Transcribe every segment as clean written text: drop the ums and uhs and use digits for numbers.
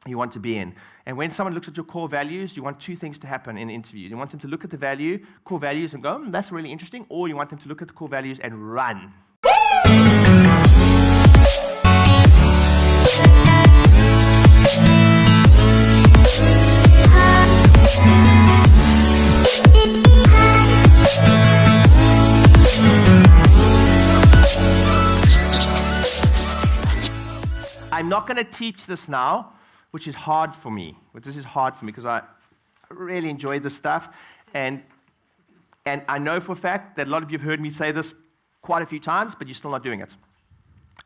you want to be in. And when someone looks at your core values, you want two things to happen in an interview. You want them to look at the core values and go, that's really interesting, or you want them to look at the core values and run. I'm not going to teach this now, which is hard for me. This is hard for me because I really enjoy this stuff. And I know for a fact that a lot of you have heard me say this quite a few times, but you're still not doing it.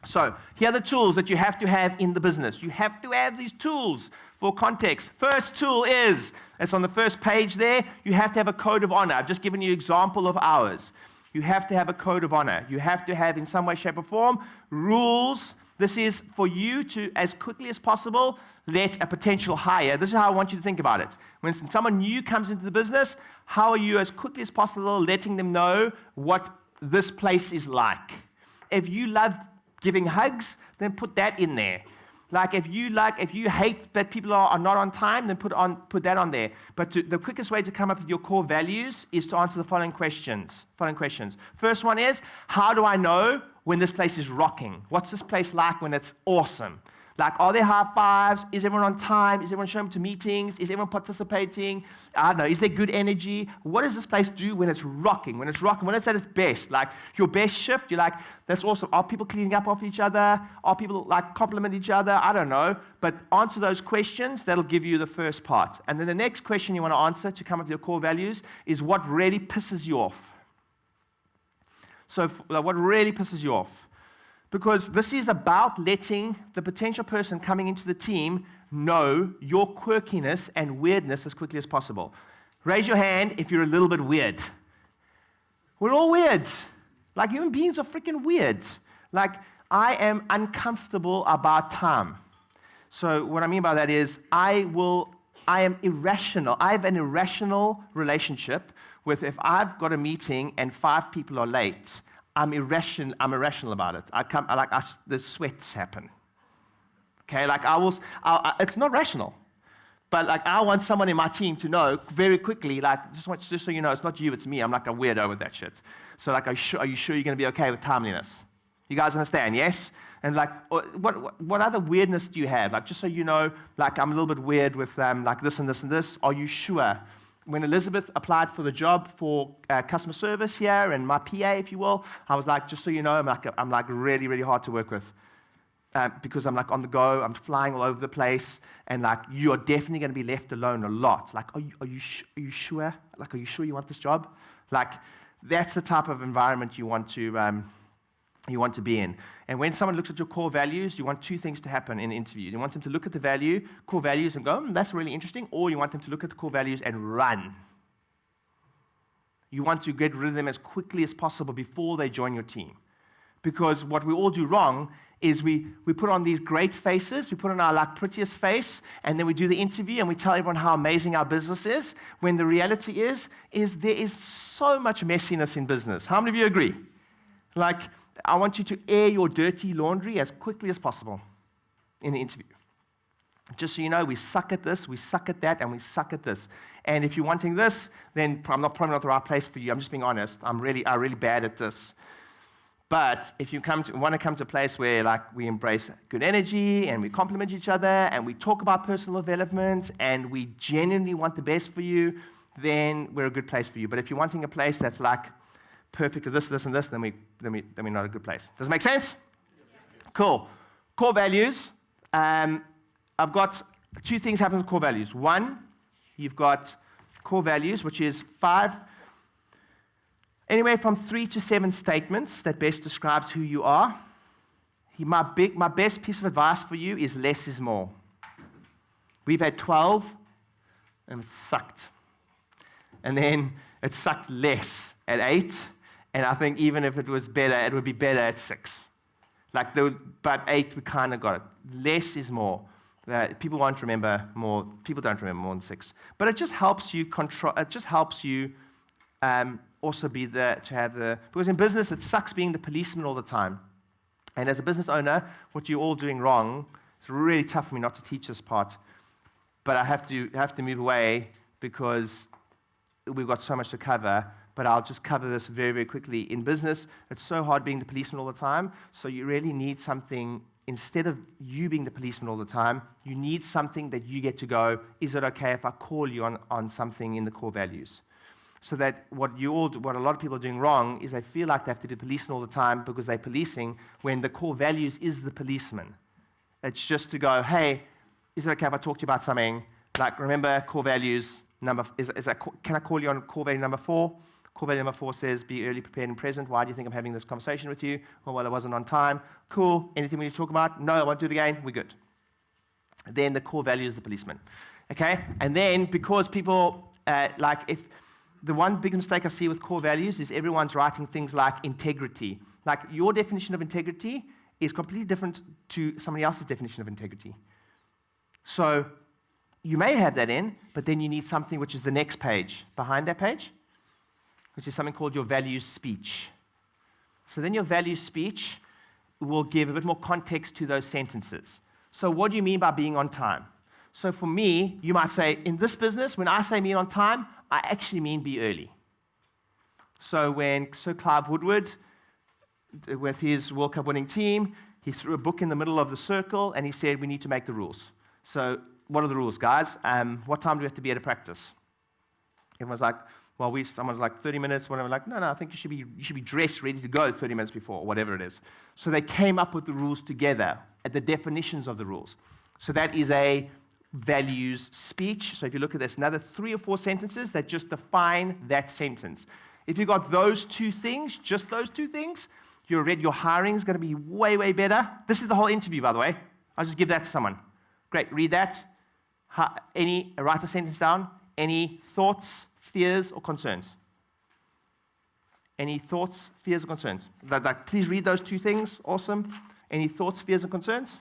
So here are the tools that you have to have in the business. You have to have these tools for context. First tool is, it's on the first page there, you have to have a code of honor. I've just given you an example of ours. You have to have a code of honor. You have to have, in some way, shape, or form, rules. This is for you to, as quickly as possible, let a potential hire. This is how I want you to think about it. When someone new comes into the business, how are you, as quickly as possible, letting them know what this place is like? If you love giving hugs, then put that in there. If you hate that people are not on time, then put that on there. But the quickest way to come up with your core values is to answer the following questions. First one is, how do I know when this place is rocking? What's this place like when it's awesome? Are there high fives? Is everyone on time? Is everyone showing up to meetings? Is everyone participating? I don't know. Is there good energy? What does this place do when it's rocking? When it's at its best? Your best shift, you're like, that's awesome. Are people cleaning up after each other? Are people compliment each other? I don't know. But answer those questions. That'll give you the first part. And then the next question you want to answer to come up with your core values is what really pisses you off. So what really pisses you off? Because this is about letting the potential person coming into the team know your quirkiness and weirdness as quickly as possible. Raise your hand if you're a little bit weird. We're all weird. Human beings are freaking weird. I am uncomfortable about time. So what I mean by that is I am irrational. I have an irrational relationship with if I've got a meeting and 5 people are late, I'm irrational about it. The sweats happen. Okay, it's not rational. But I want someone in my team to know very quickly, just so you know, it's not you, it's me. I'm like a weirdo with that shit. So are you sure you're going to be okay with timeliness? You guys understand, yes? And what other weirdness do you have? Just so you know, I'm a little bit weird with this and this and this. Are you sure? When Elizabeth applied for the job for customer service here, and my PA, if you will, I was just so you know, I'm really, really hard to work with because I'm on the go, I'm flying all over the place, and you are definitely going to be left alone a lot. Are you sure? Are you sure you want this job? That's the type of environment you want to be in. And when someone looks at your core values, you want two things to happen in an interview. You want them to look at the core values and go, that's really interesting, or you want them to look at the core values and run. You want to get rid of them as quickly as possible before they join your team. Because what we all do wrong is we put on these great faces, we put on our prettiest face, and then we do the interview and we tell everyone how amazing our business is, when the reality is there is so much messiness in business. How many of you agree? I want you to air your dirty laundry as quickly as possible in the interview. Just so you know, we suck at this, we suck at that, and we suck at this. And if you're wanting this, then I'm probably not the right place for you. I'm just being honest. I'm really bad at this. But if you want to come to a place where we embrace good energy and we compliment each other and we talk about personal development and we genuinely want the best for you, then we're a good place for you. But if you're wanting a place that's perfect to this, this, and this, then we're not a good place. Does it make sense? Yes. Cool. Core values. I've got 2 things happen with core values. One, you've got core values, which is 5, anywhere from 3 to 7 statements that best describes who you are. My best piece of advice for you is less is more. We've had 12, and it sucked. And then it sucked less at 8. And I think even if it was better, it would be better at 6. But 8, we kind of got it. Less is more. People won't remember more. People don't remember more than 6. But it just helps you control. It just helps you also be there to have the. Because in business, it sucks being the policeman all the time. And as a business owner, what you're all doing wrong, It's really tough for me not to teach this part, but I have to move away because we've got so much to cover. But I'll just cover this very, very quickly. In business, it's so hard being the policeman all the time, so you really need something. Instead of you being the policeman all the time, you need something that you get to go, is it okay if I call you on something in the core values? So that what a lot of people are doing wrong is they feel like they have to be policeman all the time because they're policing, when the core values is the policeman. It's just to go, hey, is it okay if I talk to you about something? Like, remember, core values, can I call you on core value number 4? Core value number 4 says, be early, prepared, and present. Why do you think I'm having this conversation with you? Well, I wasn't on time. Cool. Anything we need to talk about? No, I won't do it again. We're good. Then the core value is the policeman. Okay? And then, because people, if the one big mistake I see with core values is everyone's writing things like integrity. Like, your definition of integrity is completely different to somebody else's definition of integrity. So, you may have that in, but then you need something which is the next page, behind that page, which is something called your values speech. So then your values speech will give a bit more context to those sentences. So what do you mean by being on time? So for me, you might say, in this business, when I say be on time, I actually mean be early. So when Sir Clive Woodward, with his World Cup winning team, he threw a book in the middle of the circle and he said, we need to make the rules. So what are the rules, guys? What time do we have to be at a practice? Everyone's like, well, someone's like 30 minutes, whatever. Like, no, I think you should be dressed, ready to go 30 minutes before, or whatever it is. So they came up with the rules together, at the definitions of the rules. So that is a values speech. So if you look at this, another 3 or 4 sentences that just define that sentence. If you've got those 2 things, just those 2 things, your hiring is going to be way, way better. This is the whole interview, by the way. I'll just give that to someone. Great, read that. Write the sentence down. Any thoughts, fears, or concerns? Any thoughts, fears, or concerns? Please read those 2 things. Awesome. Any thoughts, fears, or concerns?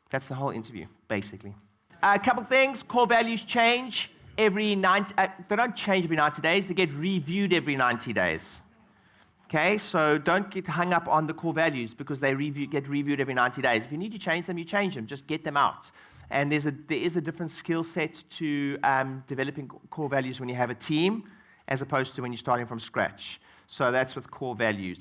That's the whole interview, basically. A couple things. Core values change every 90. They don't change every 90 days. They get reviewed every 90 days. Okay, so don't get hung up on the core values because they get reviewed every 90 days. If you need to change them, you change them. Just get them out. And there is a different skill set to developing core values when you have a team as opposed to when you're starting from scratch. So that's with core values.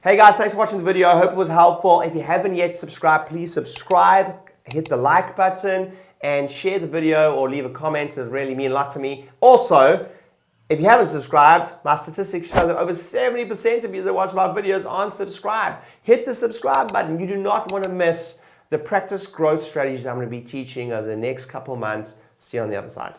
Hey guys, thanks for watching the video. I hope it was helpful. If you haven't yet subscribed, please subscribe, hit the like button, and share the video or leave a comment. It would really mean a lot to me. Also, if you haven't subscribed, my statistics show that over 70% of you that watch my videos aren't subscribed. Hit the subscribe button. You do not want to miss the practice growth strategies I'm going to be teaching over the next couple of months. See you on the other side.